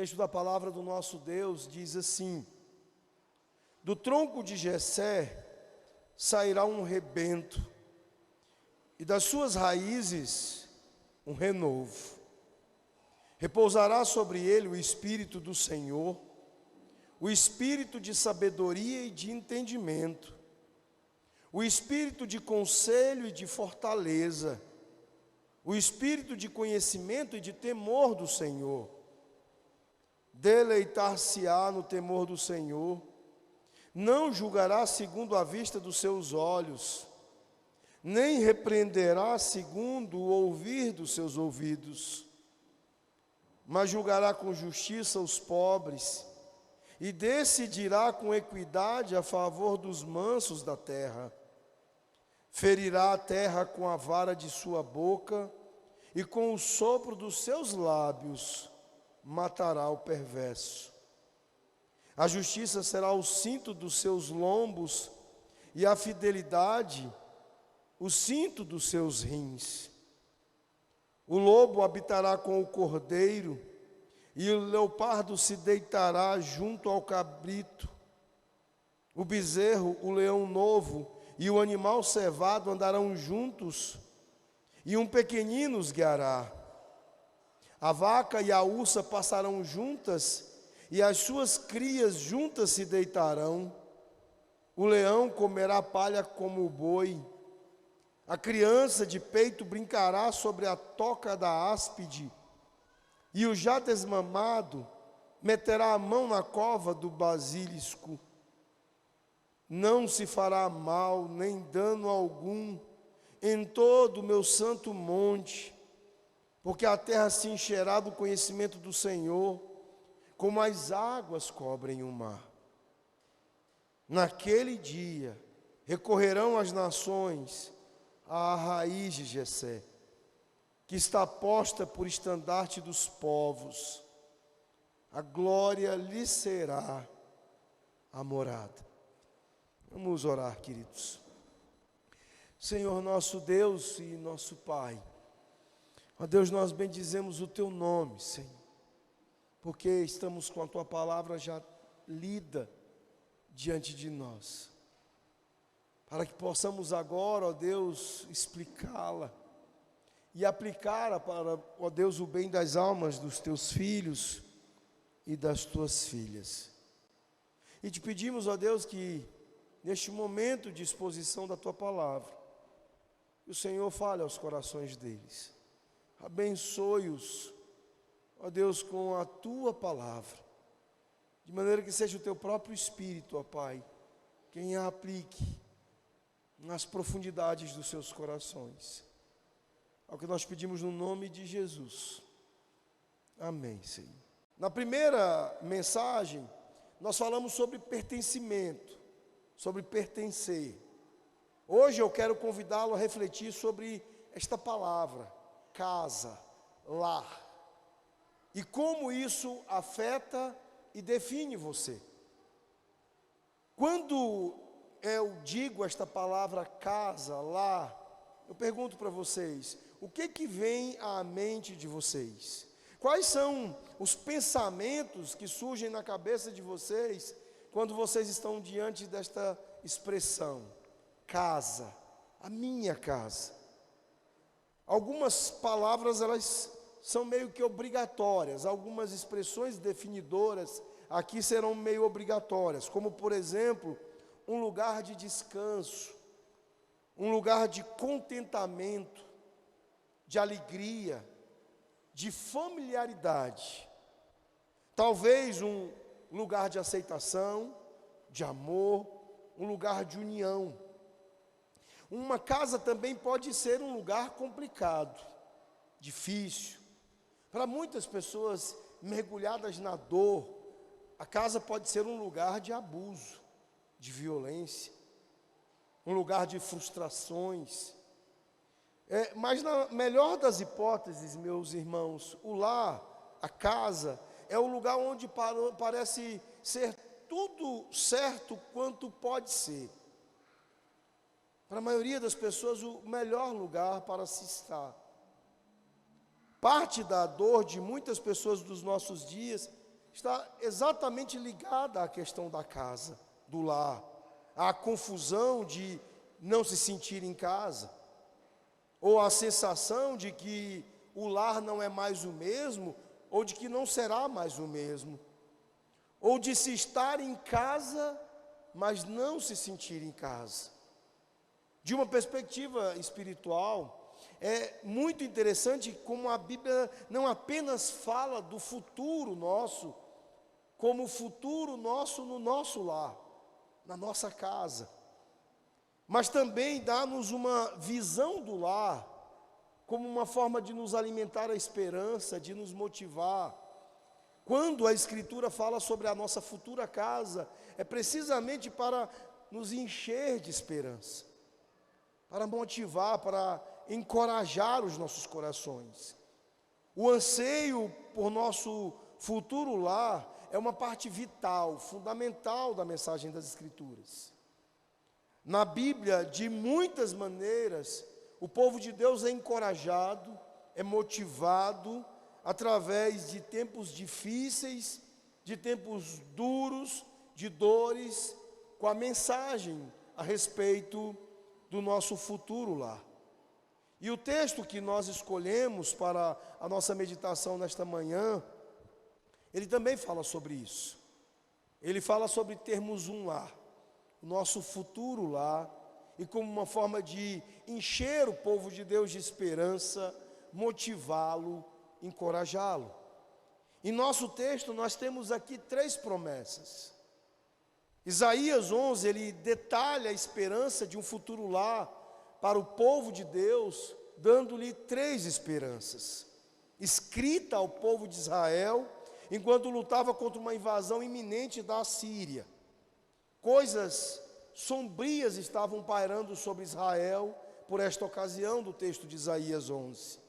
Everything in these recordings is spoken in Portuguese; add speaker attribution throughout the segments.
Speaker 1: texto da palavra do nosso Deus diz assim: do tronco de Jessé sairá um rebento, e das suas raízes um renovo. Repousará sobre ele o Espírito do Senhor, o Espírito de sabedoria e de entendimento, o Espírito de conselho e de fortaleza, o Espírito de conhecimento e de temor do Senhor. Deleitar-se-á no temor do Senhor, não julgará segundo a vista dos seus olhos, nem repreenderá segundo o ouvir dos seus ouvidos, mas julgará com justiça os pobres, e decidirá com equidade a favor dos mansos da terra. Ferirá a terra com a vara de sua boca, e com o sopro dos seus lábios matará o perverso. A justiça será o cinto dos seus lombos, e a fidelidade o cinto dos seus rins. O lobo habitará com o cordeiro, e o leopardo se deitará junto ao cabrito. O bezerro, o leão novo e o animal cevado andarão juntos, e um pequenino os guiará. A vaca e a ursa passarão juntas, e as suas crias juntas se deitarão. O leão comerá palha como o boi. A criança de peito brincará sobre a toca da áspide, e o já desmamado meterá a mão na cova do basilisco. Não se fará mal, nem dano algum, em todo o meu santo monte, porque a terra se encherá do conhecimento do Senhor, como as águas cobrem o mar. Naquele dia recorrerão as nações à raiz de Jessé, que está posta por estandarte dos povos. A glória lhe será a morada. Vamos orar, queridos. Senhor nosso Deus e nosso Pai, ó Deus, nós bendizemos o Teu nome, Senhor, porque estamos com a Tua palavra já lida diante de nós, para que possamos agora, ó Deus, explicá-la e aplicá-la para, ó Deus, o bem das almas dos Teus filhos e das Tuas filhas. E te pedimos, ó Deus, que neste momento de exposição da Tua palavra, o Senhor fale aos corações deles, abençoe-os, ó Deus, com a Tua palavra, de maneira que seja o Teu próprio Espírito, ó Pai, quem a aplique nas profundidades dos seus corações. É o que nós pedimos no nome de Jesus. Amém, Senhor. Na primeira mensagem, nós falamos sobre pertencimento, sobre pertencer. Hoje eu quero convidá-lo a refletir sobre esta palavra, casa, lar, e como isso afeta e define você. Quando eu digo esta palavra casa, lar, eu pergunto para vocês, o que vem à mente de vocês? Quais são os pensamentos que surgem na cabeça de vocês quando vocês estão diante desta expressão? Casa, a minha casa. Algumas palavras, elas são meio que obrigatórias, algumas expressões definidoras aqui serão meio obrigatórias, como por exemplo, um lugar de descanso, um lugar de contentamento, de alegria, de familiaridade, talvez um lugar de aceitação, de amor, um lugar de união. Uma casa também pode ser um lugar complicado, difícil. Para muitas pessoas mergulhadas na dor, a casa pode ser um lugar de abuso, de violência, um lugar de frustrações. Mas na melhor das hipóteses, meus irmãos, o lar, a casa, é o lugar onde parece ser tudo certo quanto pode ser. Para a maioria das pessoas, o melhor lugar para se estar. Parte da dor de muitas pessoas dos nossos dias está exatamente ligada à questão da casa, do lar, à confusão de não se sentir em casa, ou a sensação de que o lar não é mais o mesmo, ou de que não será mais o mesmo, ou de se estar em casa, mas não se sentir em casa. De uma perspectiva espiritual, é muito interessante como a Bíblia não apenas fala do futuro nosso, como o futuro nosso no nosso lar, na nossa casa, mas também dá-nos uma visão do lar, como uma forma de nos alimentar a esperança, de nos motivar. Quando a Escritura fala sobre a nossa futura casa, é precisamente para nos encher de esperança, para motivar, para encorajar os nossos corações. O anseio por nosso futuro lar é uma parte vital, fundamental da mensagem das Escrituras. Na Bíblia, de muitas maneiras, o povo de Deus é encorajado, é motivado, através de tempos difíceis, de tempos duros, de dores, com a mensagem a respeito do nosso futuro lá. E o texto que nós escolhemos para a nossa meditação nesta manhã, ele também fala sobre isso. Ele fala sobre termos um lar, o nosso futuro lar, e como uma forma de encher o povo de Deus de esperança, motivá-lo, encorajá-lo. Em nosso texto nós temos aqui 3 promessas. Isaías 11, ele detalha a esperança de um futuro lar para o povo de Deus, dando-lhe 3 esperanças, escrita ao povo de Israel, enquanto lutava contra uma invasão iminente da Assíria. Coisas sombrias estavam pairando sobre Israel por esta ocasião do texto de Isaías 11.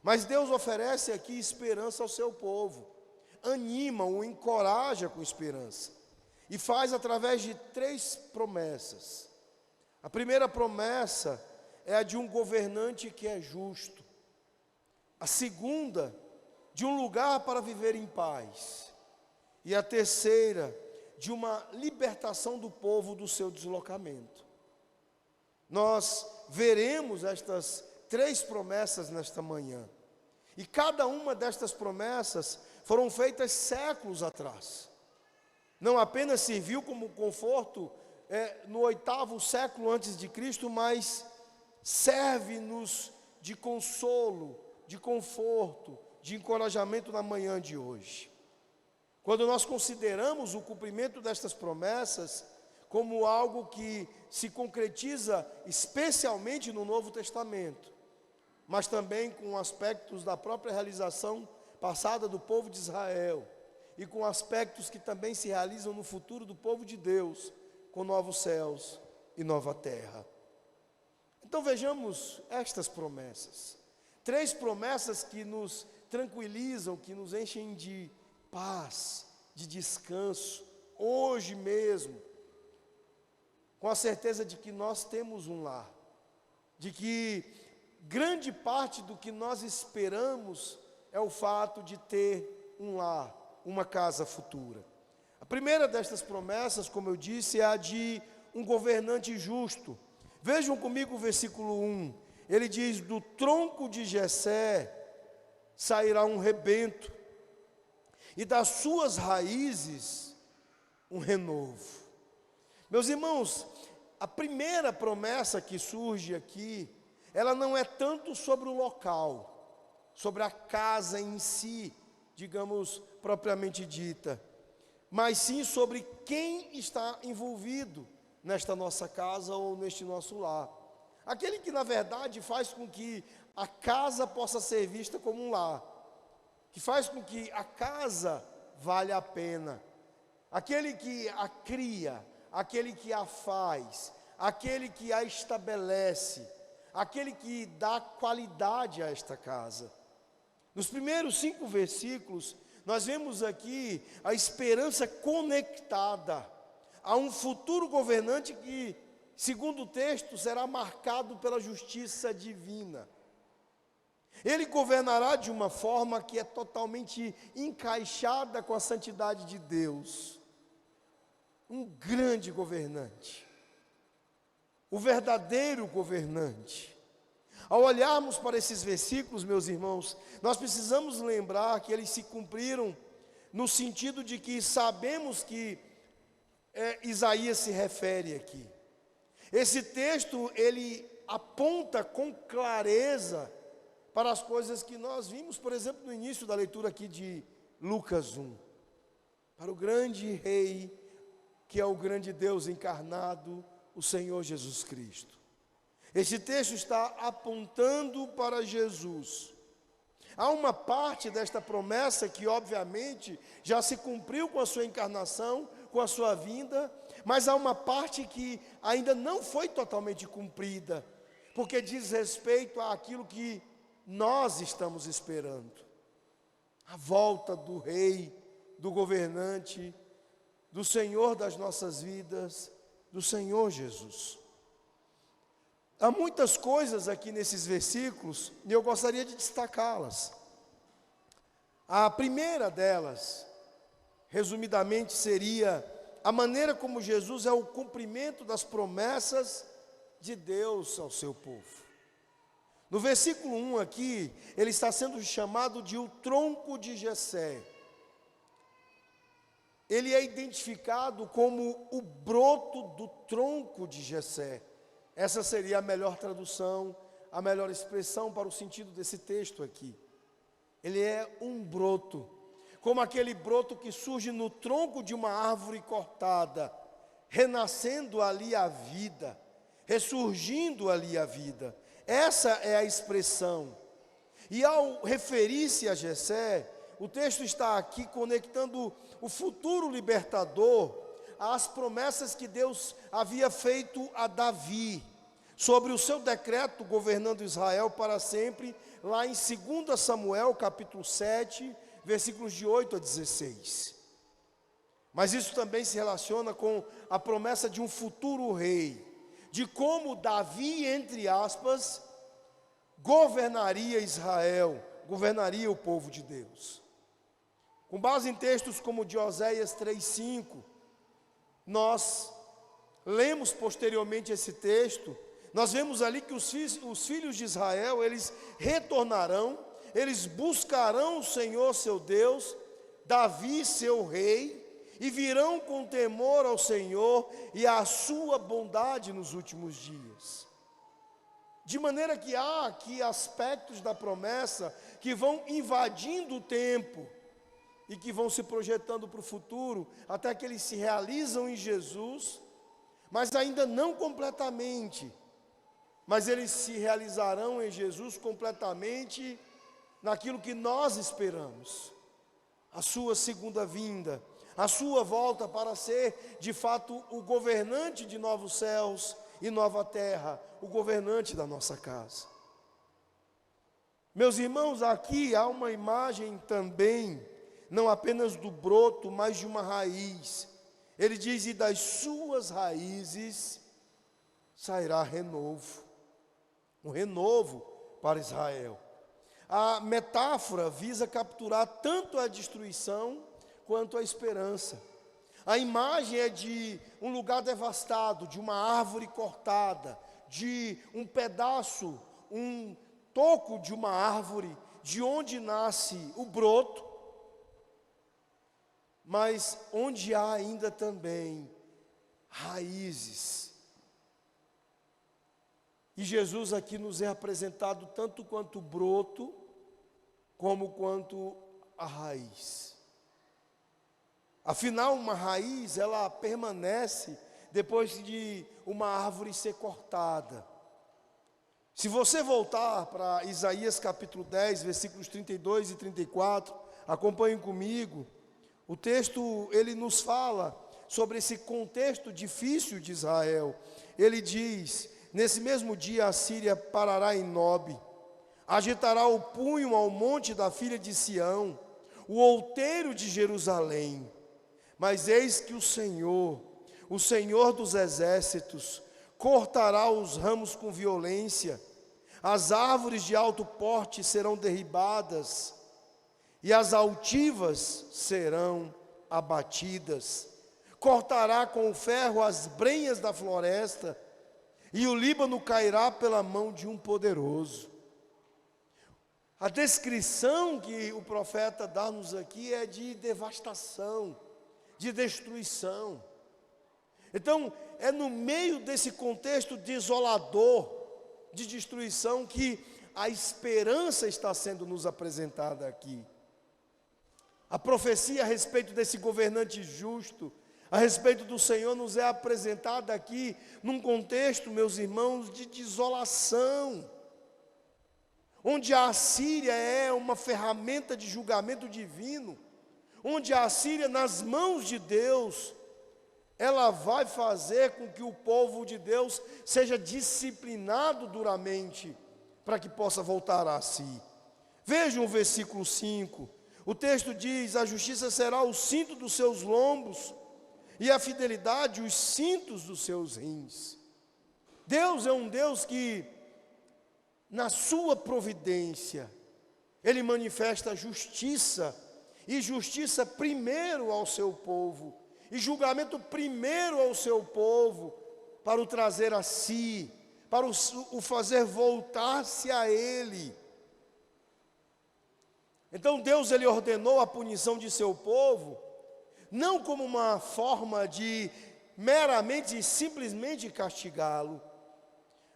Speaker 1: Mas Deus oferece aqui esperança ao seu povo, anima-o, encoraja com esperança, e faz através de 3 promessas. A primeira promessa é a de um governante que é justo. A segunda, de um lugar para viver em paz. E a terceira, de uma libertação do povo do seu deslocamento. Nós veremos estas 3 promessas nesta manhã. E cada uma destas promessas foram feitas séculos atrás. Não apenas serviu como conforto no 8º século antes de Cristo, mas serve-nos de consolo, de conforto, de encorajamento na manhã de hoje. Quando nós consideramos o cumprimento destas promessas como algo que se concretiza especialmente no Novo Testamento, mas também com aspectos da própria realização passada do povo de Israel, e com aspectos que também se realizam no futuro do povo de Deus, com novos céus e nova terra. Então vejamos estas promessas. 3 promessas que nos tranquilizam, que nos enchem de paz, de descanso, hoje mesmo, com a certeza de que nós temos um lar, de que grande parte do que nós esperamos é o fato de ter um lar, uma casa futura. A primeira destas promessas, como eu disse, é a de um governante justo. Vejam comigo o versículo 1. Ele diz: do tronco de Jessé sairá um rebento, e das suas raízes um renovo. Meus irmãos, a primeira promessa que surge aqui, ela não é tanto sobre o local, sobre a casa em si, digamos, propriamente dita, mas sim sobre quem está envolvido nesta nossa casa ou neste nosso lar. Aquele que, na verdade, faz com que a casa possa ser vista como um lar, que faz com que a casa valha a pena. Aquele que a cria, aquele que a faz, aquele que a estabelece, aquele que dá qualidade a esta casa. Nos primeiros 5 versículos, nós vemos aqui a esperança conectada a um futuro governante que, segundo o texto, será marcado pela justiça divina. Ele governará de uma forma que é totalmente encaixada com a santidade de Deus. Um grande governante. O verdadeiro governante. Ao olharmos para esses versículos, meus irmãos, nós precisamos lembrar que eles se cumpriram no sentido de que sabemos que Isaías se refere aqui. Esse texto, ele aponta com clareza para as coisas que nós vimos, por exemplo, no início da leitura aqui de Lucas 1. Para o grande Rei, que é o grande Deus encarnado, o Senhor Jesus Cristo. Esse texto está apontando para Jesus. Há uma parte desta promessa que, obviamente, já se cumpriu com a sua encarnação, com a sua vinda, mas há uma parte que ainda não foi totalmente cumprida, porque diz respeito àquilo que nós estamos esperando. A volta do Rei, do governante, do Senhor das nossas vidas, do Senhor Jesus. Há muitas coisas aqui nesses versículos e eu gostaria de destacá-las. A primeira delas, resumidamente, seria a maneira como Jesus é o cumprimento das promessas de Deus ao seu povo. No versículo 1 aqui, ele está sendo chamado de o tronco de Jessé. Ele é identificado como o broto do tronco de Jessé. Essa seria a melhor tradução, a melhor expressão para o sentido desse texto aqui. Ele é um broto, como aquele broto que surge no tronco de uma árvore cortada, renascendo ali a vida, ressurgindo ali a vida. Essa é a expressão. E ao referir-se a Jessé, o texto está aqui conectando o futuro libertador às promessas que Deus havia feito a Davi, sobre o seu decreto governando Israel para sempre, lá em 2 Samuel, capítulo 7, versículos de 8 a 16. Mas isso também se relaciona com a promessa de um futuro rei, de como Davi, entre aspas, governaria Israel, governaria o povo de Deus. Com base em textos como de Oséias 3:5, nós lemos posteriormente esse texto, nós vemos ali que os filhos de Israel, eles retornarão, eles buscarão o Senhor seu Deus, Davi seu rei, e virão com temor ao Senhor e à sua bondade nos últimos dias. De maneira que há aqui aspectos da promessa que vão invadindo o tempo e que vão se projetando para o futuro, até que eles se realizam em Jesus, mas ainda não completamente, mas eles se realizarão em Jesus completamente naquilo que nós esperamos, a sua segunda vinda, a sua volta para ser, de fato, o governante de novos céus e nova terra, o governante da nossa casa. Meus irmãos, aqui há uma imagem também, não apenas do broto, mas de uma raiz. Ele diz, e das suas raízes sairá renovo, um renovo para Israel. A metáfora visa capturar tanto a destruição quanto a esperança. A imagem é de um lugar devastado, de uma árvore cortada, de um pedaço, um toco de uma árvore, de onde nasce o broto, mas onde há ainda também raízes. E Jesus aqui nos é apresentado tanto quanto o broto, como quanto a raiz. Afinal, uma raiz, ela permanece depois de uma árvore ser cortada. Se você voltar para Isaías capítulo 10, versículos 32 e 34, acompanhem comigo. O texto, ele nos fala sobre esse contexto difícil de Israel. Ele diz, nesse mesmo dia a Síria parará em Nob, agitará o punho ao monte da filha de Sião, o outeiro de Jerusalém. Mas eis que o Senhor dos exércitos, cortará os ramos com violência, as árvores de alto porte serão derribadas, e as altivas serão abatidas. Cortará com o ferro as brenhas da floresta, e o Líbano cairá pela mão de um poderoso. A descrição que o profeta dá-nos aqui é de devastação, de destruição. Então, é no meio desse contexto desolador, de destruição, que a esperança está sendo nos apresentada aqui. A profecia a respeito desse governante justo, a respeito do Senhor, nos é apresentada aqui num contexto, meus irmãos, de desolação, onde a Assíria é uma ferramenta de julgamento divino, onde a Assíria, nas mãos de Deus, ela vai fazer com que o povo de Deus seja disciplinado duramente, para que possa voltar a si. Vejam o versículo 5, o texto diz: a justiça será o cinto dos seus lombos, e a fidelidade os cintos dos seus rins. Deus é um Deus que, na sua providência, Ele manifesta justiça, e justiça primeiro ao seu povo, e julgamento primeiro ao seu povo, para o trazer a si, para o fazer voltar-se a Ele. Então Deus, Ele ordenou a punição de seu povo, não como uma forma de meramente e simplesmente castigá-lo,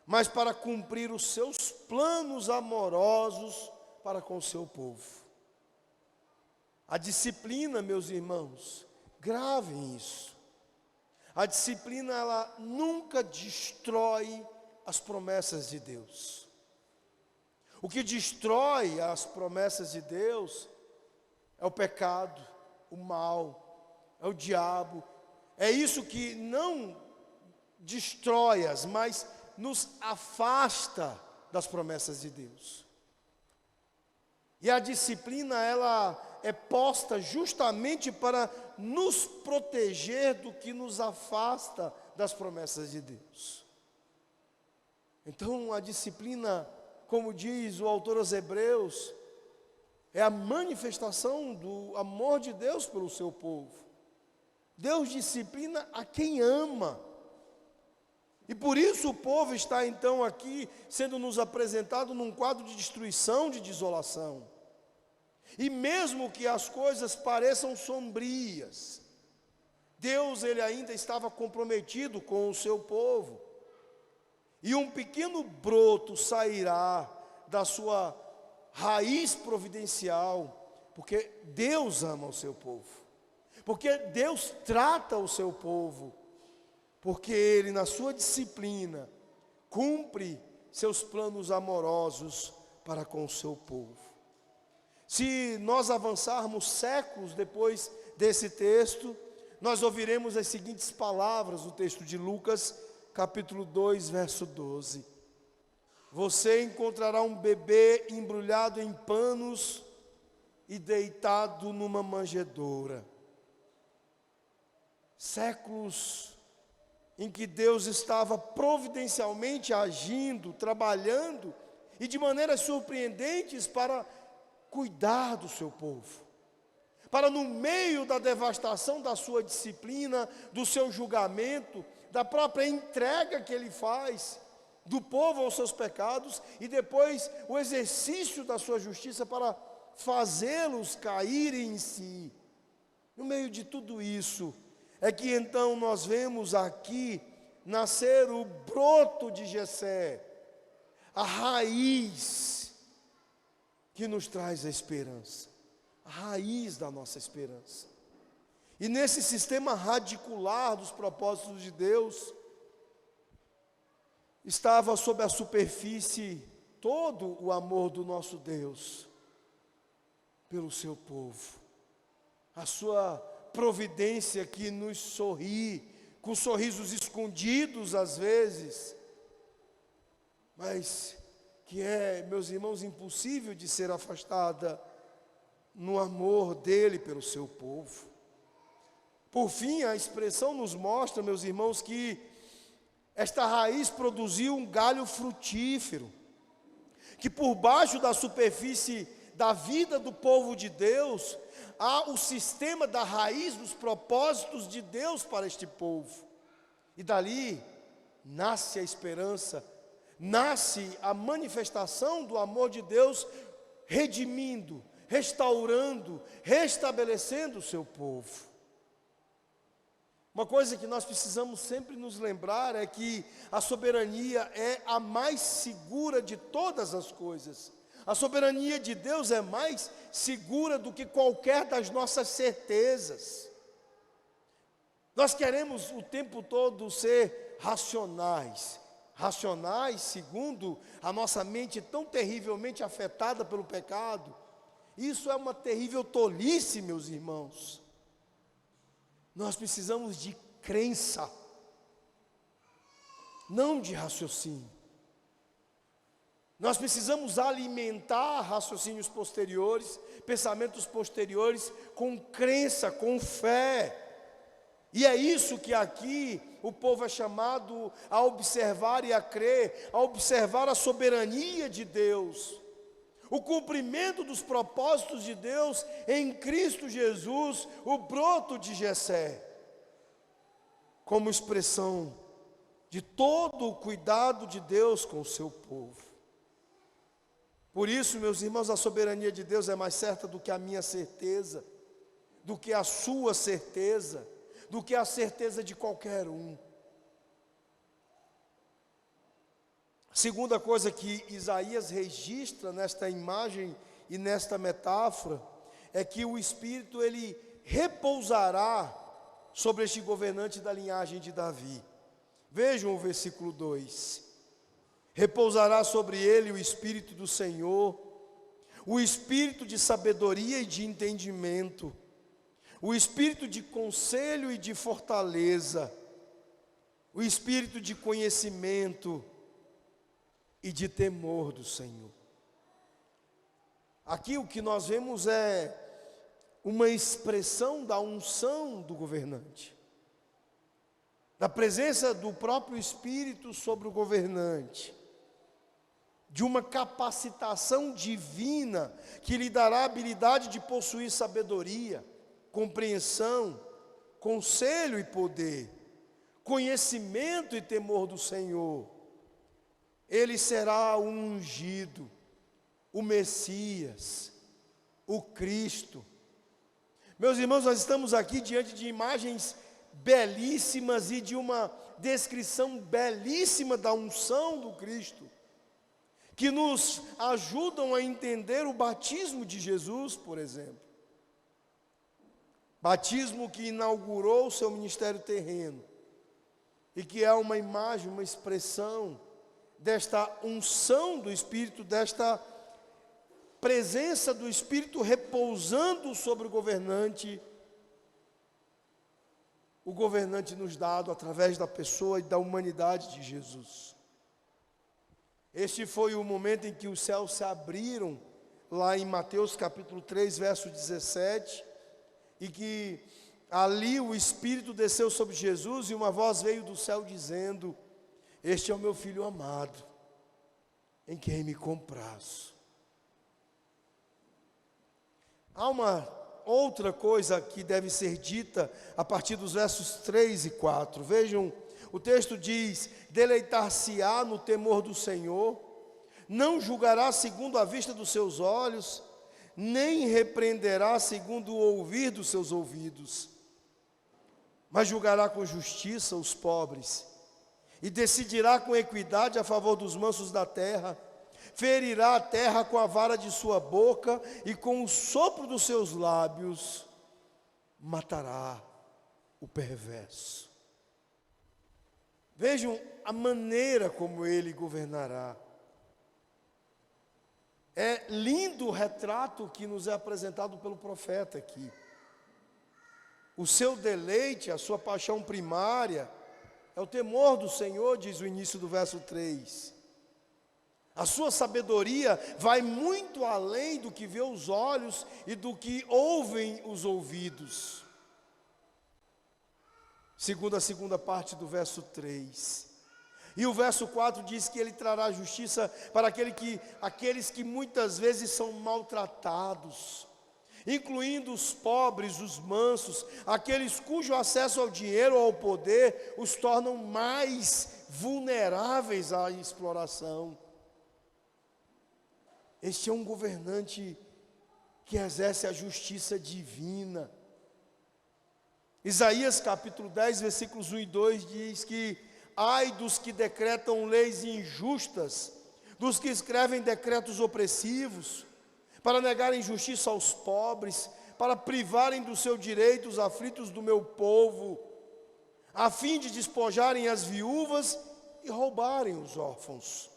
Speaker 1: mas para cumprir os seus planos amorosos para com o seu povo. A disciplina, meus irmãos, gravem isso. A disciplina, ela nunca destrói as promessas de Deus. O que destrói as promessas de Deus é o pecado, o mal, é o diabo. É isso que não destrói-as, mas nos afasta das promessas de Deus. E a disciplina, ela é posta justamente para nos proteger do que nos afasta das promessas de Deus. Então, a disciplina, como diz o autor aos Hebreus, é a manifestação do amor de Deus pelo seu povo. Deus disciplina a quem ama. E por isso o povo está então aqui sendo nos apresentado num quadro de destruição, de desolação. E mesmo que as coisas pareçam sombrias, Deus, Ele ainda estava comprometido com o seu povo. E um pequeno broto sairá da sua raiz providencial, porque Deus ama o seu povo. Porque Deus trata o seu povo, porque Ele, na sua disciplina, cumpre seus planos amorosos para com o seu povo. Se nós avançarmos séculos depois desse texto, nós ouviremos as seguintes palavras no texto de Lucas, capítulo 2, verso 12. Você encontrará um bebê embrulhado em panos e deitado numa manjedoura. Séculos em que Deus estava providencialmente agindo, trabalhando, e de maneiras surpreendentes para cuidar do seu povo. Para, no meio da devastação da sua disciplina, do seu julgamento, da própria entrega que Ele faz do povo aos seus pecados, e depois o exercício da sua justiça para fazê-los caírem em si. No meio de tudo isso, é que então nós vemos aqui nascer o broto de Jessé, a raiz que nos traz a esperança, a raiz da nossa esperança. E nesse sistema radicular dos propósitos de Deus, estava sob a superfície todo o amor do nosso Deus pelo seu povo, a sua providência que nos sorri, com sorrisos escondidos às vezes, mas que é, meus irmãos, impossível de ser afastada no amor dele pelo seu povo. Por fim, a expressão nos mostra, meus irmãos, que esta raiz produziu um galho frutífero. que por baixo da superfície da vida do povo de Deus, há o sistema da raiz dos propósitos de Deus para este povo. E dali nasce a esperança, nasce a manifestação do amor de Deus, redimindo, restaurando, restabelecendo o seu povo. Uma coisa que nós precisamos sempre nos lembrar é que a soberania é a mais segura de todas as coisas. A soberania de Deus é mais segura do que qualquer das nossas certezas. Nós queremos o tempo todo ser racionais. Racionais segundo a nossa mente tão terrivelmente afetada pelo pecado. Isso é uma terrível tolice, meus irmãos. Nós precisamos de crença, não de raciocínio. Nós precisamos alimentar raciocínios posteriores, pensamentos posteriores, com crença, com fé. E é isso que aqui o povo é chamado a observar e a crer, a observar a soberania de Deus, o cumprimento dos propósitos de Deus em Cristo Jesus, o broto de Jessé, como expressão de todo o cuidado de Deus com o seu povo. Por isso, meus irmãos, a soberania de Deus é mais certa do que a minha certeza, do que a sua certeza, do que a certeza de qualquer um. Segunda coisa que Isaías registra nesta imagem e nesta metáfora é que o Espírito ele repousará sobre este governante da linhagem de Davi. Vejam o versículo 2. Repousará sobre ele o Espírito do Senhor, o Espírito de sabedoria e de entendimento, o Espírito de conselho e de fortaleza, o Espírito de conhecimento e de temor do Senhor. Aqui o que nós vemos é uma expressão da unção do governante, da presença do próprio Espírito sobre o governante, de uma capacitação divina que lhe dará a habilidade de possuir sabedoria, compreensão, conselho e poder, conhecimento e temor do Senhor. Ele será o ungido, o Messias, o Cristo. Meus irmãos, nós estamos aqui diante de imagens belíssimas e de uma descrição belíssima da unção do Cristo, que nos ajudam a entender o batismo de Jesus, por exemplo. Batismo que inaugurou o seu ministério terreno e que é uma imagem, uma expressão desta unção do Espírito, desta presença do Espírito repousando sobre o governante nos dado através da pessoa e da humanidade de Jesus. Este foi o momento em que os céus se abriram, lá em Mateus capítulo 3, verso 17, e que ali o Espírito desceu sobre Jesus e uma voz veio do céu dizendo: este é o meu Filho amado, em quem me comprazo. Há uma outra coisa que deve ser dita a partir dos versos 3 e 4. Vejam, o texto diz: deleitar-se-á no temor do Senhor, não julgará segundo a vista dos seus olhos, nem repreenderá segundo o ouvir dos seus ouvidos, mas julgará com justiça os pobres, e decidirá com equidade a favor dos mansos da terra, ferirá a terra com a vara de sua boca, e com o sopro dos seus lábios matará o perverso. Vejam a maneira como ele governará. É lindo o retrato que nos é apresentado pelo profeta aqui. O seu deleite, a sua paixão primária, é o temor do Senhor, diz o início do verso 3. A sua sabedoria vai muito além do que vê os olhos e do que ouvem os ouvidos. Segundo a segunda parte do verso 3. E o verso 4 diz que ele trará justiça para aqueles que muitas vezes são maltratados, incluindo os pobres, os mansos, aqueles cujo acesso ao dinheiro ou ao poder os tornam mais vulneráveis à exploração. Este é um governante que exerce a justiça divina. Isaías capítulo 10, versículos 1 e 2 diz que: ai dos que decretam leis injustas, dos que escrevem decretos opressivos, para negarem justiça aos pobres, para privarem do seu direito os aflitos do meu povo, a fim de despojarem as viúvas e roubarem os órfãos.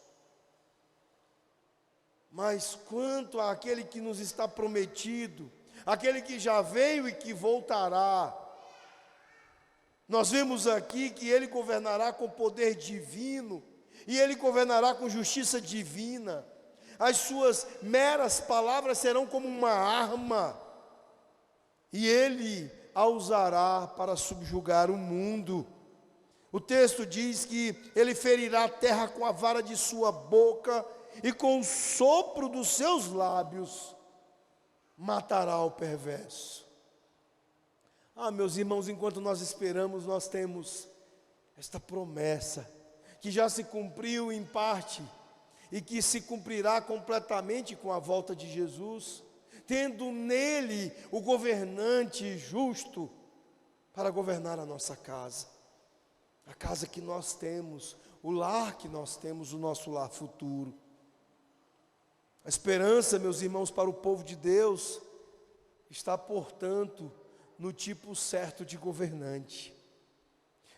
Speaker 1: Mas quanto àquele que nos está prometido, aquele que já veio e que voltará, nós vemos aqui que ele governará com poder divino, e ele governará com justiça divina. As suas meras palavras serão como uma arma, e ele a usará para subjugar o mundo. O texto diz que ele ferirá a terra com a vara de sua boca, e com o sopro dos seus lábios matará o perverso. Meus irmãos, enquanto nós esperamos, nós temos esta promessa, que já se cumpriu em parte, e que se cumprirá completamente com a volta de Jesus, tendo nele o governante justo para governar a nossa casa, a casa que nós temos, o lar que nós temos, o nosso lar futuro. A esperança, meus irmãos, para o povo de Deus está, portanto, no tipo certo de governante.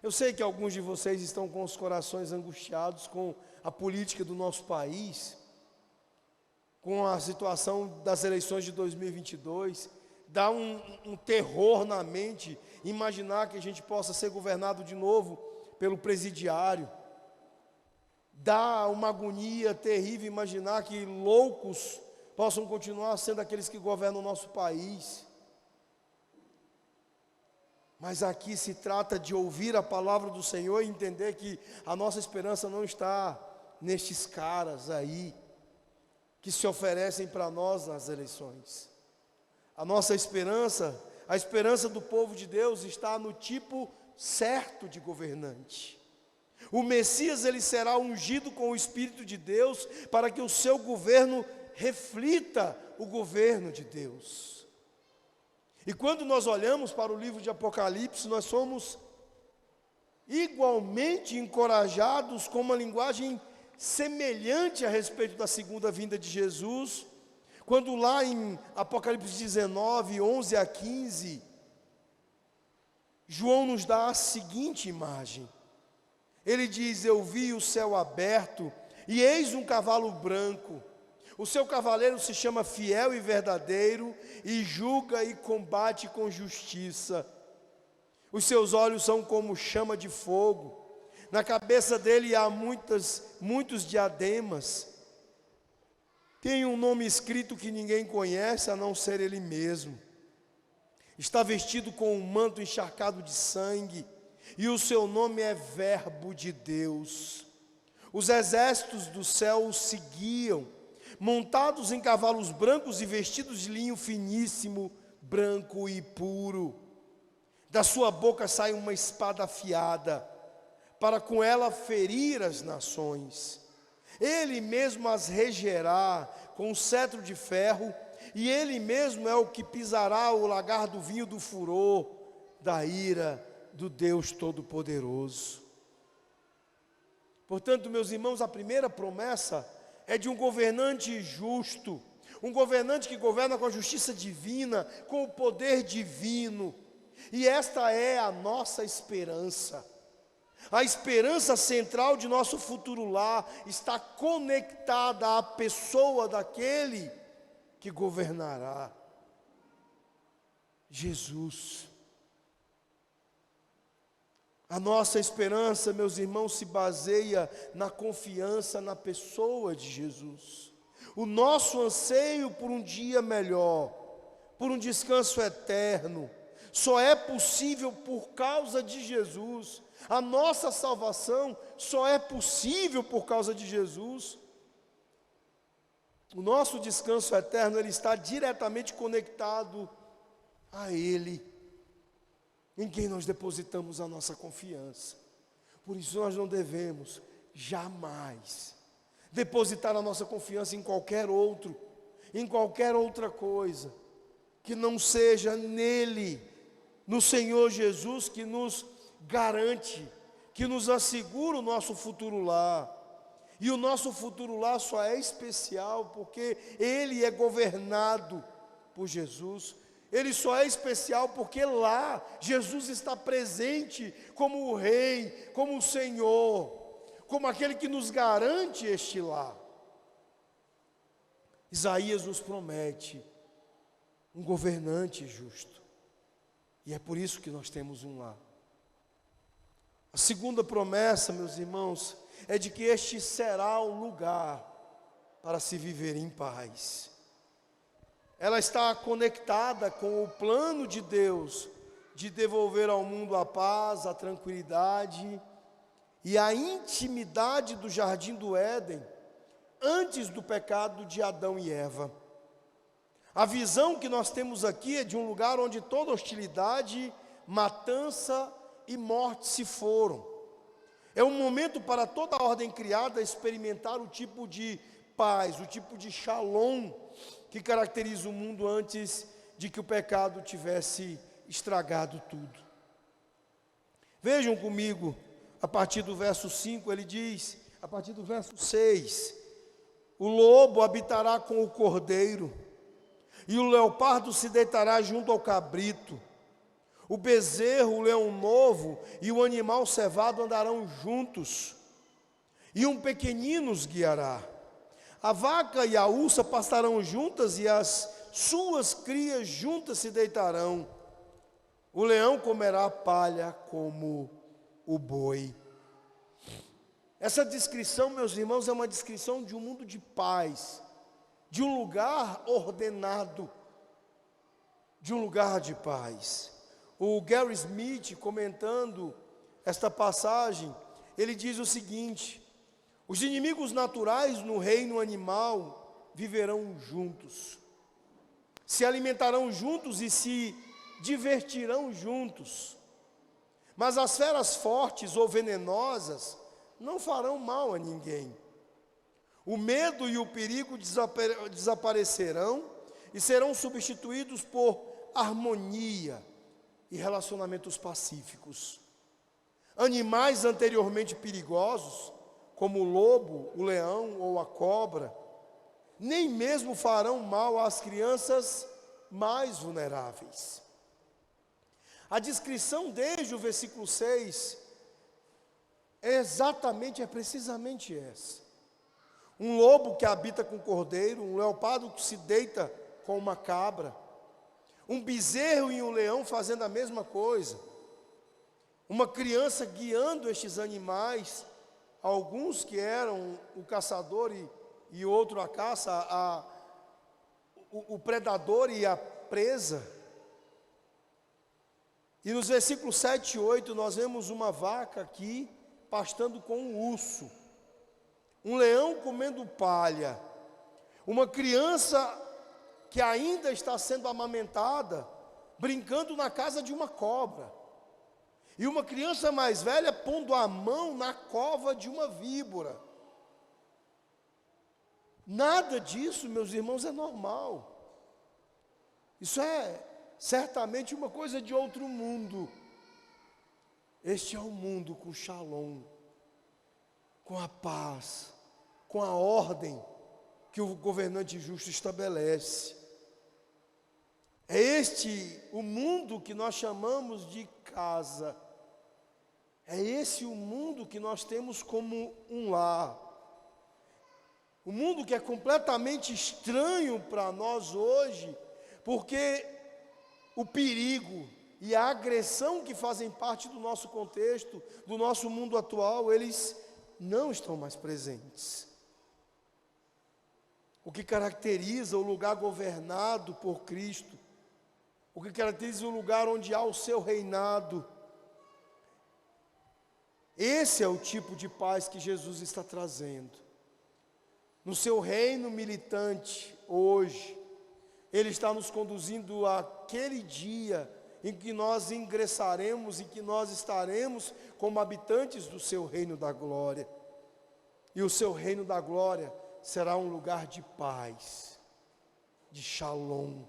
Speaker 1: Eu sei que alguns de vocês estão com os corações angustiados com a política do nosso país, com a situação das eleições de 2022, dá um terror na mente imaginar que a gente possa ser governado de novo pelo presidiário. Dá uma agonia terrível imaginar que loucos possam continuar sendo aqueles que governam o nosso país. Mas aqui se trata de ouvir a palavra do Senhor e entender que a nossa esperança não está nestes caras aí, que se oferecem para nós nas eleições. A nossa esperança, a esperança do povo de Deus está no tipo certo de governante. O Messias, ele será ungido com o Espírito de Deus para que o seu governo reflita o governo de Deus. E quando nós olhamos para o livro de Apocalipse, nós somos igualmente encorajados com uma linguagem semelhante a respeito da segunda vinda de Jesus, quando lá em Apocalipse 19, 11 a 15, João nos dá a seguinte imagem. Ele diz: eu vi o céu aberto, e eis um cavalo branco. O seu cavaleiro se chama Fiel e Verdadeiro, e julga e combate com justiça. Os seus olhos são como chama de fogo. Na cabeça dele há muitos diademas. Tem um nome escrito que ninguém conhece, a não ser ele mesmo. Está vestido com um manto encharcado de sangue, e o seu nome é Verbo de Deus. Os exércitos do céu o seguiam, montados em cavalos brancos e vestidos de linho finíssimo, branco e puro. Da sua boca sai uma espada afiada, para com ela ferir as nações. Ele mesmo as regerá com um cetro de ferro, e ele mesmo é o que pisará o lagar do vinho do furor, da ira do Deus Todo-Poderoso. Portanto, meus irmãos, a primeira promessa é de um governante justo, um governante que governa com a justiça divina, com o poder divino. E esta é a nossa esperança. A esperança central de nosso futuro lar está conectada à pessoa daquele que governará, Jesus. A nossa esperança, meus irmãos, se baseia na confiança na pessoa de Jesus. O nosso anseio por um dia melhor, por um descanso eterno, só é possível por causa de Jesus, A nossa salvação só é possível por causa de Jesus. O nosso descanso eterno, ele está diretamente conectado a Ele, em quem nós depositamos a nossa confiança. Por isso nós não devemos jamais depositar a nossa confiança em qualquer outro, em qualquer outra coisa, que não seja nele, no Senhor Jesus, que nos garante, que nos assegura o nosso futuro lá. E o nosso futuro lá só é especial porque ele é governado por Jesus. Ele só é especial porque lá Jesus está presente como o Rei, como o Senhor, como aquele que nos garante este lá. Isaías nos promete um governante justo. E é por isso que nós temos um lá. A segunda promessa, meus irmãos, é de que este será o lugar para se viver em paz. Ela está conectada com o plano de Deus de devolver ao mundo a paz, a tranquilidade e a intimidade do jardim do Éden antes do pecado de Adão e Eva. A visão que nós temos aqui é de um lugar onde toda hostilidade, matança e morte se foram. É um momento para toda a ordem criada experimentar o tipo de paz, o tipo de shalom que caracteriza o mundo antes de que o pecado tivesse estragado tudo. Vejam comigo, a partir do verso 5, ele diz, a partir do verso 6, o lobo habitará com o cordeiro, e o leopardo se deitará junto ao cabrito. O bezerro, o leão novo e o animal cevado andarão juntos, e um pequenino os guiará. A vaca e a ursa pastarão juntas, e as suas crias juntas se deitarão. O leão comerá palha como o boi. Essa descrição, meus irmãos, é uma descrição de um mundo de paz, de um lugar ordenado, de um lugar de paz. O Gary Smith, comentando esta passagem, ele diz o seguinte: os inimigos naturais no reino animal viverão juntos, se alimentarão juntos e se divertirão juntos, mas as feras fortes ou venenosas não farão mal a ninguém. O medo e o perigo desaparecerão e serão substituídos por harmonia e relacionamentos pacíficos. Animais anteriormente perigosos, como o lobo, o leão ou a cobra, nem mesmo farão mal às crianças mais vulneráveis. A descrição desde o versículo 6 é precisamente essa. Um lobo que habita com o cordeiro, um leopardo que se deita com uma cabra, um bezerro e um leão fazendo a mesma coisa, uma criança guiando estes animais, alguns que eram o caçador e outro a caça, o predador e a presa. E nos versículos 7 e 8 nós vemos uma vaca aqui pastando com um urso, um leão comendo palha, uma criança que ainda está sendo amamentada, brincando na casa de uma cobra, e uma criança mais velha pondo a mão na cova de uma víbora. Nada disso, meus irmãos, é normal. Isso é certamente uma coisa de outro mundo. Este é o mundo com shalom, com a paz, com a ordem que o governante justo estabelece. É este o mundo que nós chamamos de casa. É esse o mundo que nós temos como um lar. O mundo que é completamente estranho para nós hoje, porque o perigo e a agressão que fazem parte do nosso contexto, do nosso mundo atual, eles não estão mais presentes. O que caracteriza o lugar governado por Cristo, o que caracteriza o lugar onde há o seu reinado, Esse é o tipo de paz que Jesus está trazendo. No seu reino militante, hoje, Ele está nos conduzindo àquele dia em que nós ingressaremos e que nós estaremos como habitantes do seu reino da glória. E o seu reino da glória será um lugar de paz, de shalom.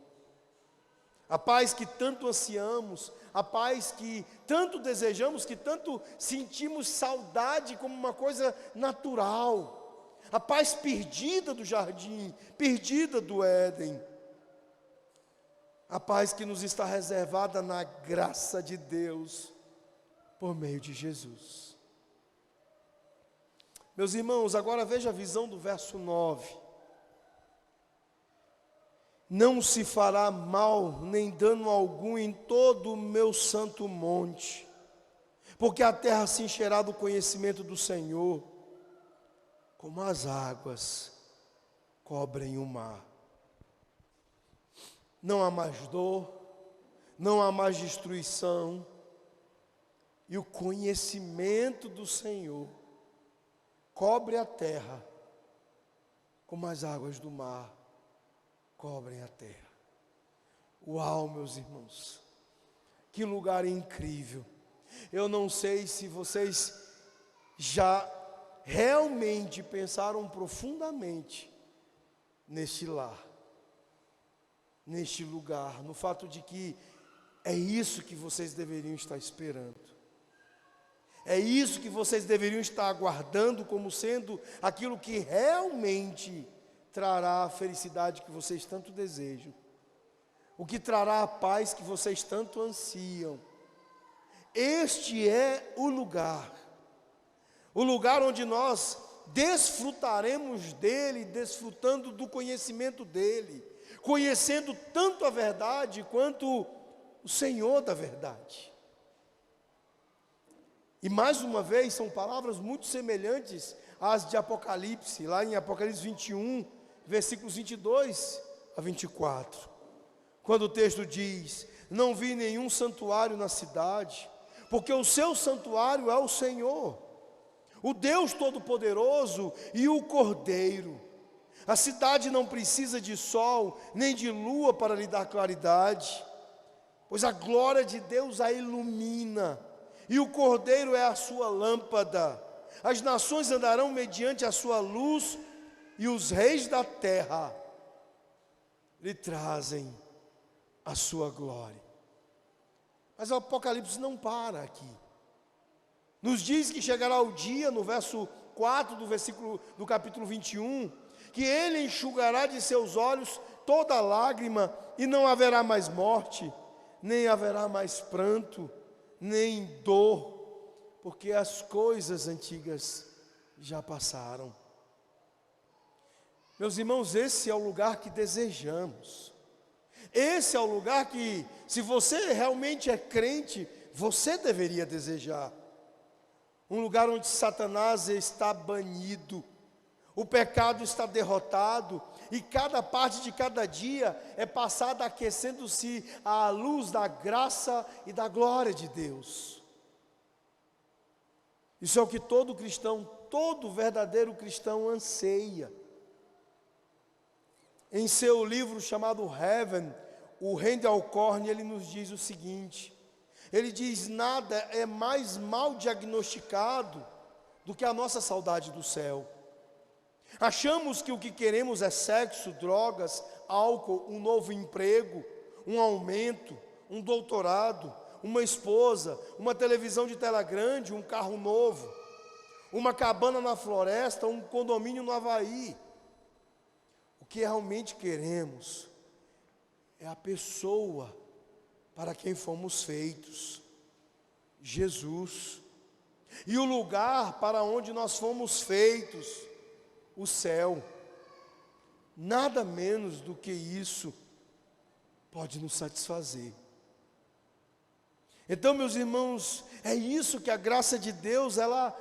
Speaker 1: A paz que tanto ansiamos, a paz que tanto desejamos, que tanto sentimos saudade como uma coisa natural. A paz perdida do jardim, perdida do Éden. A paz que nos está reservada na graça de Deus, por meio de Jesus. Meus irmãos, agora veja a visão do verso 9. Não se fará mal nem dano algum em todo o meu santo monte, porque a terra se encherá do conhecimento do Senhor, como as águas cobrem o mar. Não há mais dor, não há mais destruição, e o conhecimento do Senhor cobre a terra, como as águas do mar cobrem a terra. Uau, meus irmãos, que lugar incrível. Eu não sei se vocês já realmente pensaram profundamente neste lar, neste lugar, no fato de que é isso que vocês deveriam estar esperando. É isso que vocês deveriam estar aguardando como sendo aquilo que realmente trará a felicidade que vocês tanto desejam, o que trará a paz que vocês tanto ansiam. Este é o lugar onde nós desfrutaremos dele, desfrutando do conhecimento dele, conhecendo tanto a verdade quanto o Senhor da verdade. E mais uma vez, são palavras muito semelhantes às de Apocalipse, lá em Apocalipse 21, versículos 22 a 24. Quando o texto diz: não vi nenhum santuário na cidade, porque o seu santuário é o Senhor, o Deus Todo-Poderoso e o Cordeiro. A cidade não precisa de sol, nem de lua para lhe dar claridade, pois a glória de Deus a ilumina, e o Cordeiro é a sua lâmpada. As nações andarão mediante a sua luz, e os reis da terra lhe trazem a sua glória. Mas o Apocalipse não para aqui. Nos diz que chegará o dia, no verso 4 do capítulo 21, que ele enxugará de seus olhos toda lágrima, e não haverá mais morte, nem haverá mais pranto, nem dor, porque as coisas antigas já passaram. Meus irmãos, esse é o lugar que desejamos. Esse é o lugar que, se você realmente é crente, você deveria desejar. Um lugar onde Satanás está banido, o pecado está derrotado, e cada parte de cada dia é passada aquecendo-se à luz da graça e da glória de Deus. Isso é o que todo cristão, todo verdadeiro cristão anseia. Em seu livro chamado Heaven, o Randy Alcorn, ele nos diz o seguinte, ele diz: nada é mais mal diagnosticado do que a nossa saudade do céu. Achamos que o que queremos é sexo, drogas, álcool, um novo emprego, um aumento, um doutorado, uma esposa, uma televisão de tela grande, um carro novo, uma cabana na floresta, um condomínio no Havaí. O que realmente queremos é a pessoa para quem fomos feitos, Jesus, e o lugar para onde nós fomos feitos, o céu. Nada menos do que isso pode nos satisfazer. Então, meus irmãos, é isso que a graça de Deus, ela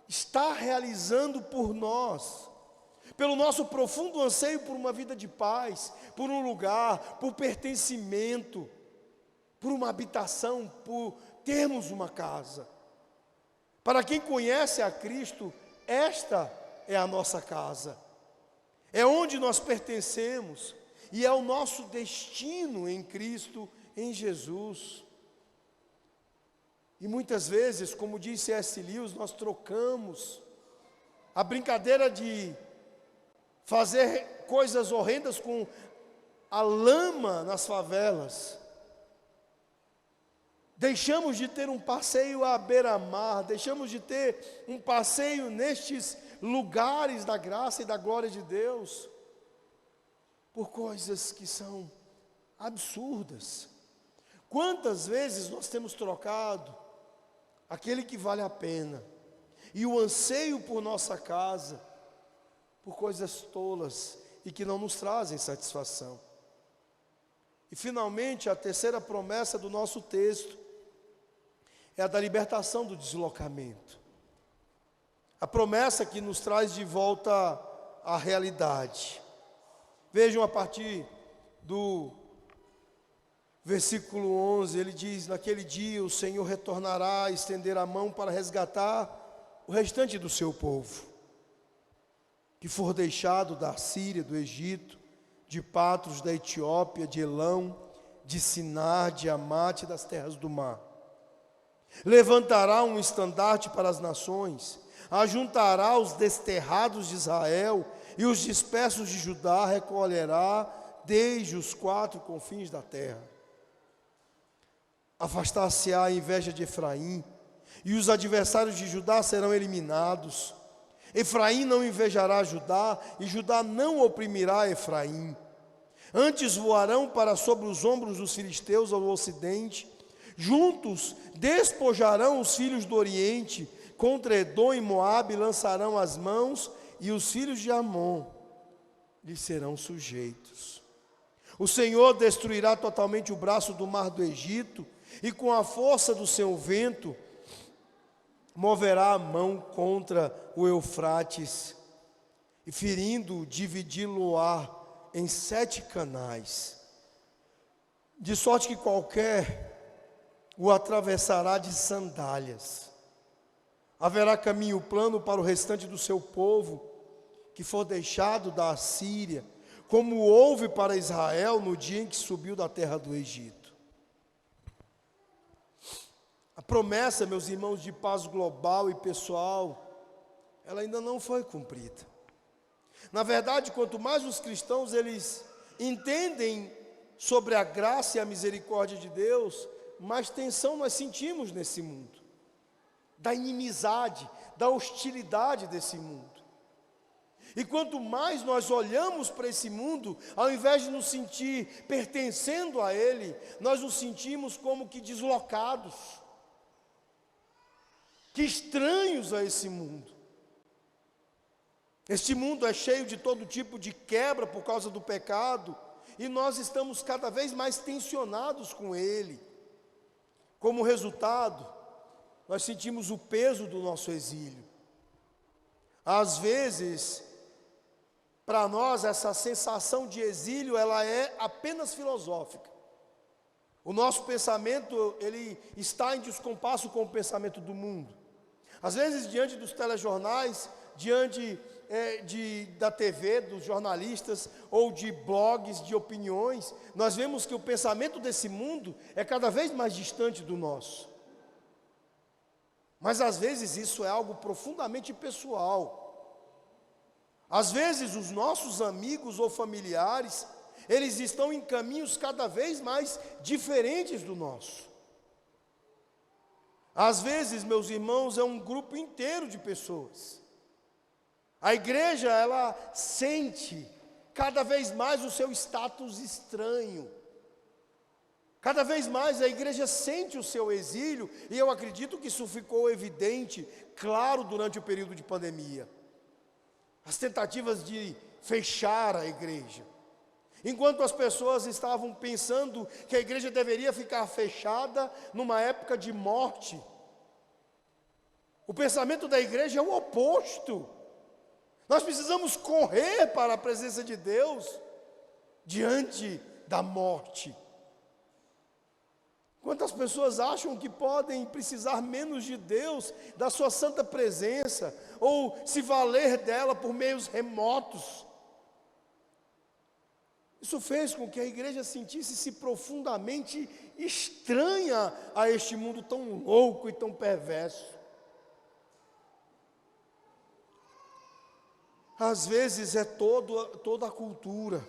Speaker 1: está realizando por nós, pelo nosso profundo anseio por uma vida de paz, por um lugar, por pertencimento, por uma habitação, por termos uma casa. Para quem conhece a Cristo, esta é a nossa casa, é onde nós pertencemos e é o nosso destino em Cristo, em Jesus. E muitas vezes, como disse C.S. Lewis, nós trocamos a brincadeira de fazer coisas horrendas com a lama nas favelas. Deixamos de ter um passeio à beira-mar, deixamos de ter um passeio nestes lugares da graça e da glória de Deus, por coisas que são absurdas. Quantas vezes nós temos trocado aquele que vale a pena e o anseio por nossa casa por coisas tolas e que não nos trazem satisfação. E finalmente, a terceira promessa do nosso texto é a da libertação do deslocamento. A promessa que nos traz de volta à realidade. Vejam a partir do versículo 11, ele diz: naquele dia o Senhor retornará a estender a mão para resgatar o restante do seu povo, que for deixado da Síria, do Egito, de Patros, da Etiópia, de Elão, de Sinar, de Amate, das terras do mar. Levantará um estandarte para as nações, ajuntará os desterrados de Israel e os dispersos de Judá recolherá desde os quatro confins da terra. Afastar-se-á a inveja de Efraim, e os adversários de Judá serão eliminados. Efraim não invejará Judá, e Judá não oprimirá Efraim. Antes voarão para sobre os ombros dos filisteus ao ocidente, juntos despojarão os filhos do oriente, contra Edom e Moabe lançarão as mãos, e os filhos de Amon lhes serão sujeitos. O Senhor destruirá totalmente o braço do mar do Egito, e com a força do seu vento moverá a mão contra o Eufrates, e ferindo, dividi-lo-á em 7 canais, de sorte que qualquer o atravessará de sandálias. Haverá caminho plano para o restante do seu povo, que for deixado da Assíria, como houve para Israel no dia em que subiu da terra do Egito. A promessa, meus irmãos, de paz global e pessoal, ela ainda não foi cumprida. Na verdade, quanto mais os cristãos eles entendem sobre a graça e a misericórdia de Deus, mais tensão nós sentimos nesse mundo, da inimizade, da hostilidade desse mundo. E quanto mais nós olhamos para esse mundo, ao invés de nos sentir pertencendo a ele, nós nos sentimos como que deslocados, que estranhos a esse mundo. Este mundo é cheio de todo tipo de quebra por causa do pecado, e nós estamos cada vez mais tensionados com ele. Como resultado, nós sentimos o peso do nosso exílio. Às vezes, para nós, essa sensação de exílio, ela é apenas filosófica. O nosso pensamento, ele está em descompasso com o pensamento do mundo. Às vezes, diante dos telejornais, diante da TV, dos jornalistas, ou de blogs, de opiniões, nós vemos que o pensamento desse mundo é cada vez mais distante do nosso. Mas às vezes isso é algo profundamente pessoal. Às vezes os nossos amigos ou familiares, eles estão em caminhos cada vez mais diferentes do nosso. Às vezes, meus irmãos, é um grupo inteiro de pessoas. A igreja, ela sente cada vez mais o seu status estranho. Cada vez mais a igreja sente o seu exílio, e eu acredito que isso ficou evidente, claro, durante o período de pandemia. As tentativas de fechar a igreja. Enquanto as pessoas estavam pensando que a igreja deveria ficar fechada numa época de morte, o pensamento da igreja é o oposto. Nós precisamos correr para a presença de Deus diante da morte. Quantas pessoas acham que podem precisar menos de Deus, da sua santa presença, ou se valer dela por meios remotos? Isso fez com que a igreja sentisse-se profundamente estranha a este mundo tão louco e tão perverso. Às vezes é toda a cultura.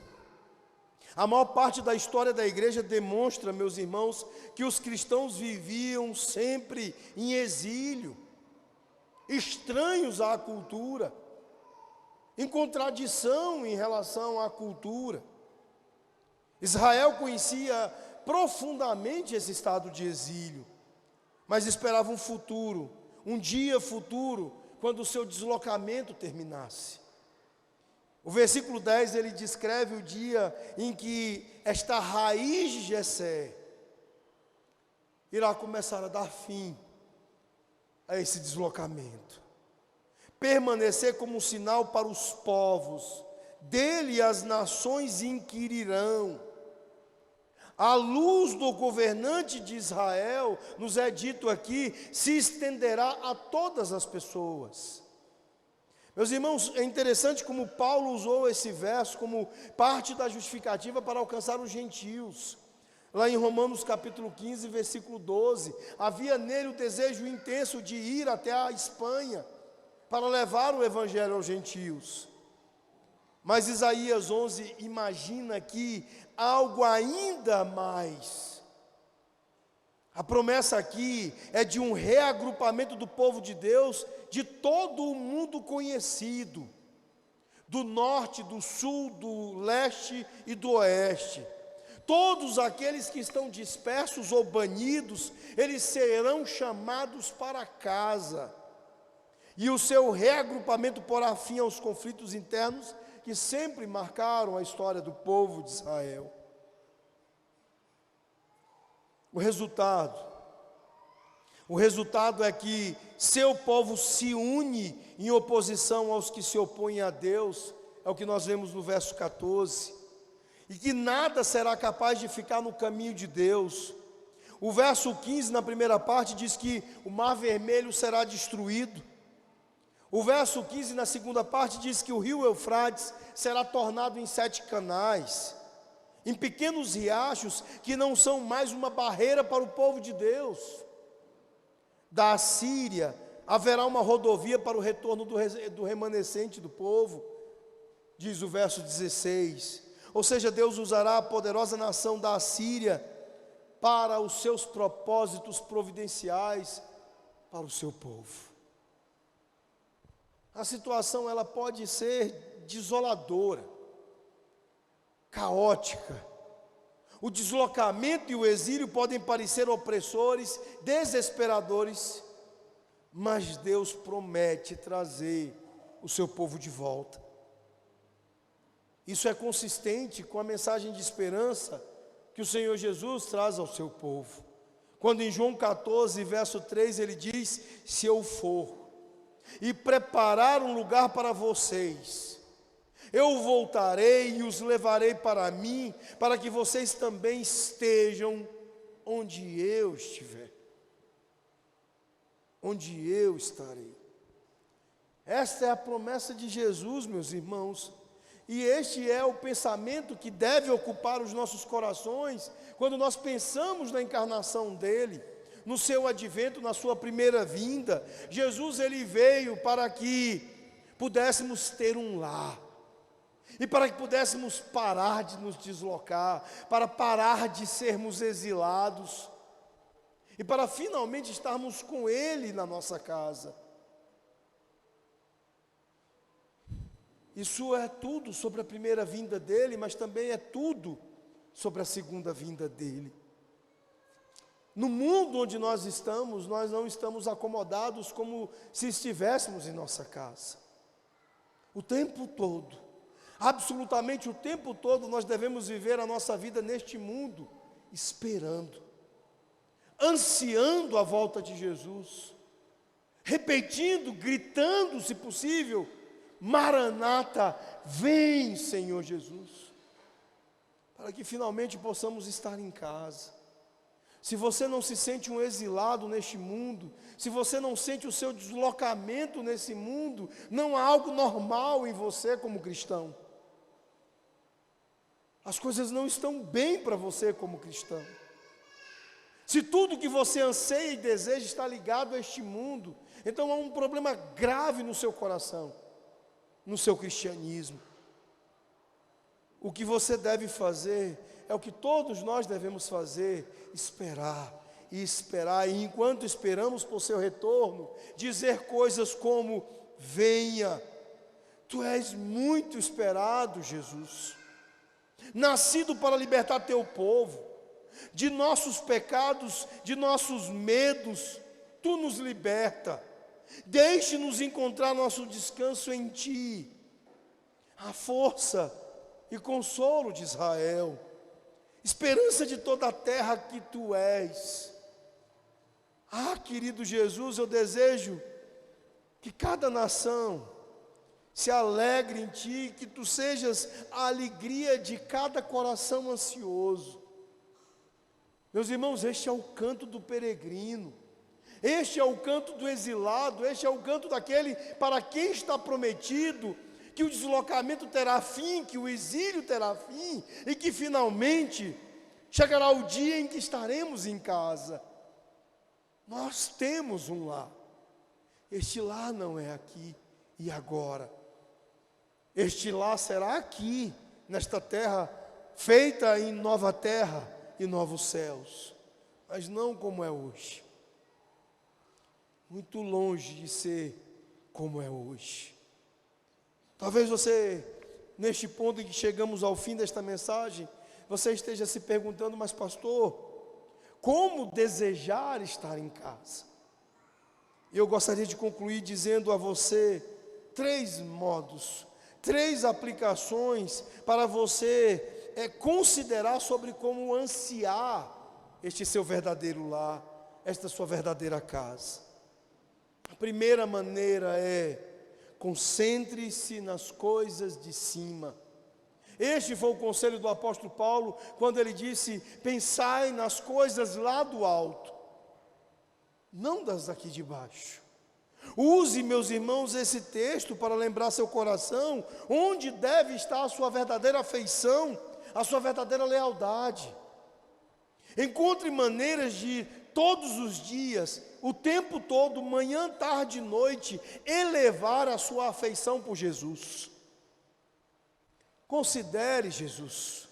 Speaker 1: A maior parte da história da igreja demonstra, meus irmãos, que os cristãos viviam sempre em exílio, estranhos à cultura, em contradição em relação à cultura. Israel conhecia profundamente esse estado de exílio, mas esperava um futuro, um dia futuro, quando o seu deslocamento terminasse. O versículo 10, ele descreve o dia em que esta raiz de Jessé irá começar a dar fim a esse deslocamento. Permanecer como um sinal para os povos, dele as nações inquirirão. A luz do governante de Israel, nos é dito aqui, se estenderá a todas as pessoas. Meus irmãos, é interessante como Paulo usou esse verso como parte da justificativa para alcançar os gentios. Lá em Romanos capítulo 15, versículo 12, havia nele o desejo intenso de ir até a Espanha para levar o evangelho aos gentios. Mas Isaías 11 imagina aqui algo ainda mais. A promessa aqui é de um reagrupamento do povo de Deus de todo o mundo conhecido, do norte, do sul, do leste e do oeste. Todos aqueles que estão dispersos ou banidos, eles serão chamados para casa. E o seu reagrupamento porá fim aos conflitos internos que sempre marcaram a história do povo de Israel. O resultado é que seu povo se une em oposição aos que se opõem a Deus, é o que nós vemos no verso 14, e que nada será capaz de ficar no caminho de Deus. O verso 15, na primeira parte, diz que o mar vermelho será destruído. O verso 15, na segunda parte, diz que o rio Eufrates será tornado em 7 canais, em pequenos riachos que não são mais uma barreira para o povo de Deus. Da Assíria haverá uma rodovia para o retorno do remanescente do povo, diz o verso 16. Ou seja, Deus usará a poderosa nação da Assíria para os seus propósitos providenciais para o seu povo. A situação ela pode ser desoladora, caótica. O deslocamento e o exílio podem parecer opressores, desesperadores, mas Deus promete trazer o seu povo de volta. Isso é consistente com a mensagem de esperança que o Senhor Jesus traz ao seu povo. Quando em João 14, verso 3, ele diz: se eu for e preparar um lugar para vocês, eu voltarei e os levarei para mim, para que vocês também estejam onde eu estiver, onde eu estarei. Esta é a promessa de Jesus, meus irmãos, e este é o pensamento que deve ocupar os nossos corações quando nós pensamos na encarnação dele, no seu advento, na sua primeira vinda. Jesus, ele veio para que pudéssemos ter um lar, e para que pudéssemos parar de nos deslocar, para parar de sermos exilados, e para finalmente estarmos com ele na nossa casa. Isso é tudo sobre a primeira vinda dele, mas também é tudo sobre a segunda vinda dele. No mundo onde nós estamos, nós não estamos acomodados como se estivéssemos em nossa casa. O tempo todo, absolutamente o tempo todo, nós devemos viver a nossa vida neste mundo, esperando, ansiando a volta de Jesus, repetindo, gritando, se possível: Maranata, vem, Senhor Jesus, para que finalmente possamos estar em casa. se você não se sente um exilado neste mundo, se você não sente o seu deslocamento nesse mundo, não há algo normal em você como cristão. As coisas não estão bem para você como cristão. Se tudo que você anseia e deseja está ligado a este mundo, então há um problema grave no seu coração, no seu cristianismo. O que você deve fazer é o que todos nós devemos fazer: esperar e esperar, e enquanto esperamos por seu retorno, dizer coisas como: venha, tu és muito esperado, Jesus, nascido para libertar teu povo, de nossos pecados, de nossos medos, tu nos liberta, deixe-nos encontrar nosso descanso em ti, a força e consolo de Israel, esperança de toda a terra que tu és. Ah, querido Jesus, eu desejo que cada nação se alegre em ti, que tu sejas a alegria de cada coração ansioso. Meus irmãos, este é o canto do peregrino, este é o canto do exilado, este é o canto daquele para quem está prometido que o deslocamento terá fim, que o exílio terá fim, e que finalmente chegará o dia em que estaremos em casa. Nós temos um lar. Este lar não é aqui e agora. Este lar será aqui, nesta terra, feita em nova terra e novos céus, mas não como é hoje. Muito longe de ser como é hoje. Talvez você, neste ponto em que chegamos ao fim desta mensagem, você esteja se perguntando: mas pastor, como desejar estar em casa? E eu gostaria de concluir dizendo a você 3 modos, 3 aplicações para você considerar sobre como ansiar este seu verdadeiro lar, esta sua verdadeira casa. A primeira maneira é: concentre-se nas coisas de cima. Este foi o conselho do apóstolo Paulo, quando ele disse: pensai nas coisas lá do alto, não das daqui de baixo. Use, meus irmãos, esse texto para lembrar seu coração onde deve estar a sua verdadeira afeição, a sua verdadeira lealdade. Encontre maneiras de, todos os dias, o tempo todo, manhã, tarde e noite, elevar a sua afeição por Jesus. Considere Jesus,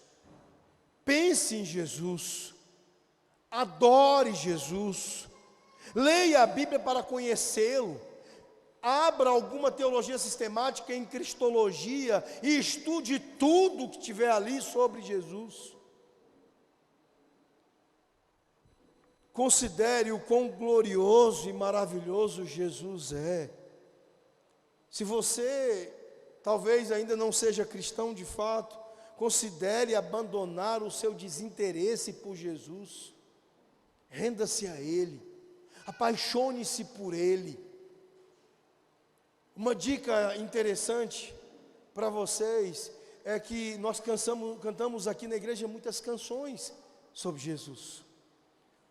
Speaker 1: pense em Jesus, adore Jesus, leia a Bíblia para conhecê-lo, abra alguma teologia sistemática em cristologia e estude tudo que tiver ali sobre Jesus. Considere o quão glorioso e maravilhoso Jesus é. Se você talvez ainda não seja cristão de fato, considere abandonar o seu desinteresse por Jesus. Renda-se a Ele, apaixone-se por Ele. Uma dica interessante para vocês é que nós cantamos aqui na igreja muitas canções sobre Jesus.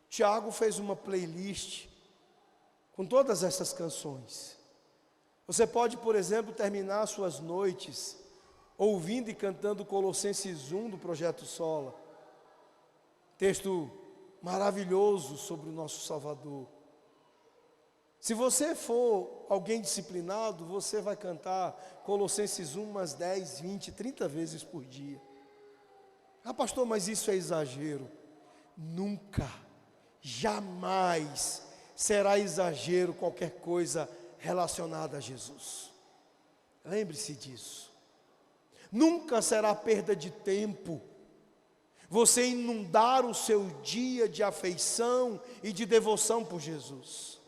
Speaker 1: Tiago fez uma playlist com todas essas canções. Você pode, por exemplo, terminar suas noites ouvindo e cantando Colossenses 1 do Projeto Sola. Texto maravilhoso sobre o nosso Salvador. Se você for alguém disciplinado, você vai cantar Colossenses 1 umas 10, 20, 30 vezes por dia. Ah, pastor, mas isso é exagero. Nunca, jamais será exagero qualquer coisa relacionada a Jesus. Lembre-se disso. Nunca será perda de tempo você inundar o seu dia de afeição e de devoção por Jesus.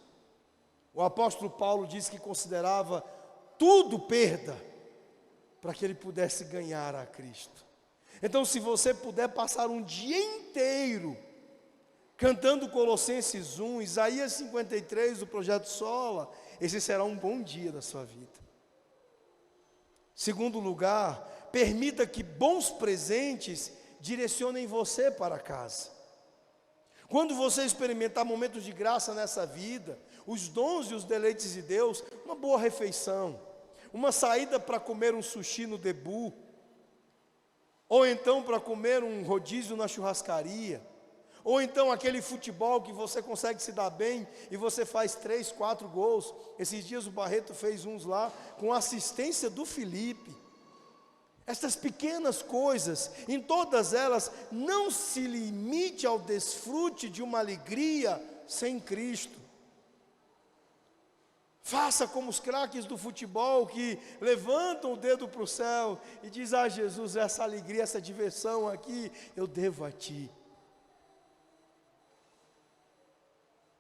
Speaker 1: O apóstolo Paulo disse que considerava tudo perda para que ele pudesse ganhar a Cristo. Então, se você puder passar um dia inteiro cantando Colossenses 1, Isaías 53 do Projeto Sola, esse será um bom dia da sua vida. Segundo lugar, permita que bons presentes direcionem você para casa. Quando você experimentar momentos de graça nessa vida, os dons e os deleites de Deus, uma boa refeição, uma saída para comer um sushi no Debu, ou então para comer um rodízio na churrascaria, ou então aquele futebol que você consegue se dar bem e você faz 3, 4 gols. Esses dias o Barreto fez uns lá com assistência do Felipe. Estas pequenas coisas, em todas elas, não se limite ao desfrute de uma alegria sem Cristo. Faça como os craques do futebol que levantam o dedo para o céu e diz: ah, Jesus, essa alegria, essa diversão aqui, eu devo a Ti.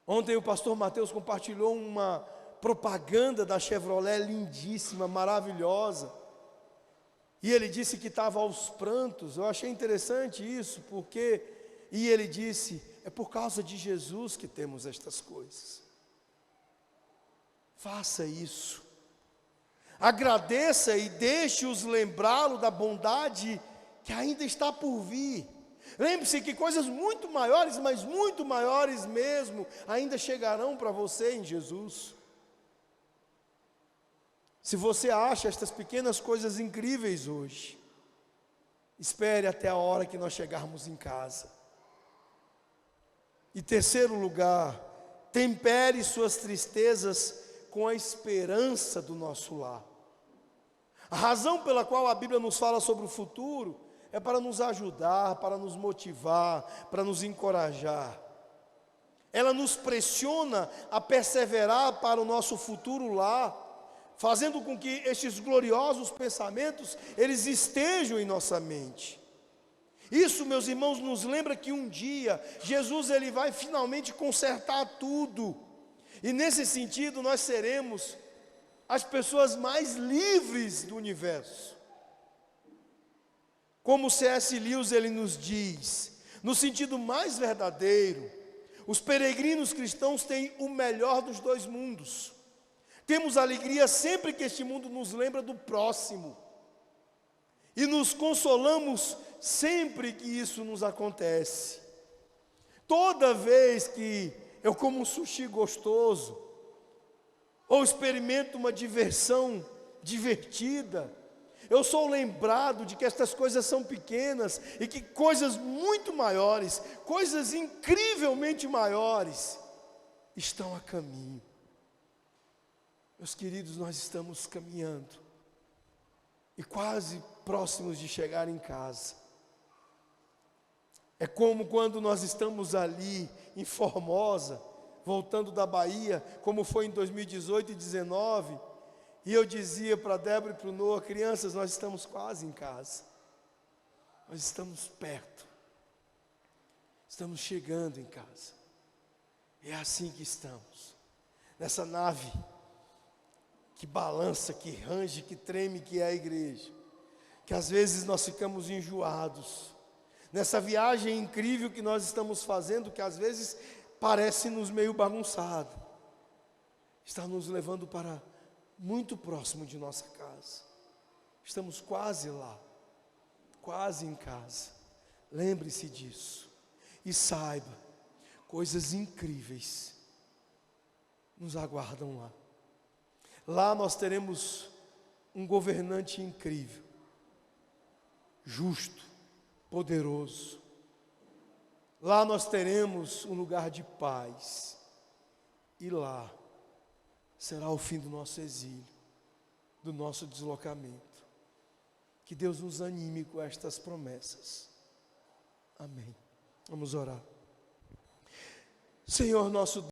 Speaker 1: Ontem o pastor Mateus compartilhou uma propaganda da Chevrolet lindíssima, maravilhosa. E ele disse que estava aos prantos. Eu achei interessante isso, porque... E ele disse, é por causa de Jesus que temos estas coisas. Faça isso. Agradeça e deixe-os lembrá-lo da bondade que ainda está por vir. Lembre-se que coisas muito maiores, mas muito maiores mesmo, ainda chegarão para você em Jesus. Se você acha estas pequenas coisas incríveis hoje, espere até a hora que nós chegarmos em casa. E terceiro lugar, tempere suas tristezas com a esperança do nosso lar. A razão pela qual a Bíblia nos fala sobre o futuro é para nos ajudar, para nos motivar, para nos encorajar. Ela nos pressiona a perseverar para o nosso futuro lá, fazendo com que estes gloriosos pensamentos, eles estejam em nossa mente. Isso, meus irmãos, nos lembra que um dia, Jesus ele vai finalmente consertar tudo. E nesse sentido, nós seremos as pessoas mais livres do universo. Como C.S. Lewis ele nos diz, no sentido mais verdadeiro, os peregrinos cristãos têm o melhor dos dois mundos. Temos alegria sempre que este mundo nos lembra do próximo. E nos consolamos sempre que isso nos acontece. Toda vez que eu como um sushi gostoso, ou experimento uma diversão divertida, eu sou lembrado de que estas coisas são pequenas e que coisas muito maiores, coisas incrivelmente maiores, estão a caminho. Meus queridos, nós estamos caminhando e quase próximos de chegar em casa. É como quando nós estamos ali em Formosa, voltando da Bahia, como foi em 2018 e 2019, e eu dizia para a Débora e para o Noah: crianças, nós estamos quase em casa, nós estamos perto, estamos chegando em casa. É assim que estamos, nessa nave que balança, que range, que treme, que é a igreja, que às vezes nós ficamos enjoados, nessa viagem incrível que nós estamos fazendo, que às vezes parece-nos meio bagunçado, está nos levando para muito próximo de nossa casa. Estamos quase lá, quase em casa. Lembre-se disso e saiba, coisas incríveis nos aguardam lá. Lá nós teremos um governante incrível, justo, poderoso. Lá nós teremos um lugar de paz. E lá será o fim do nosso exílio, do nosso deslocamento. Que Deus nos anime com estas promessas. Amém. Vamos orar. Senhor nosso Deus,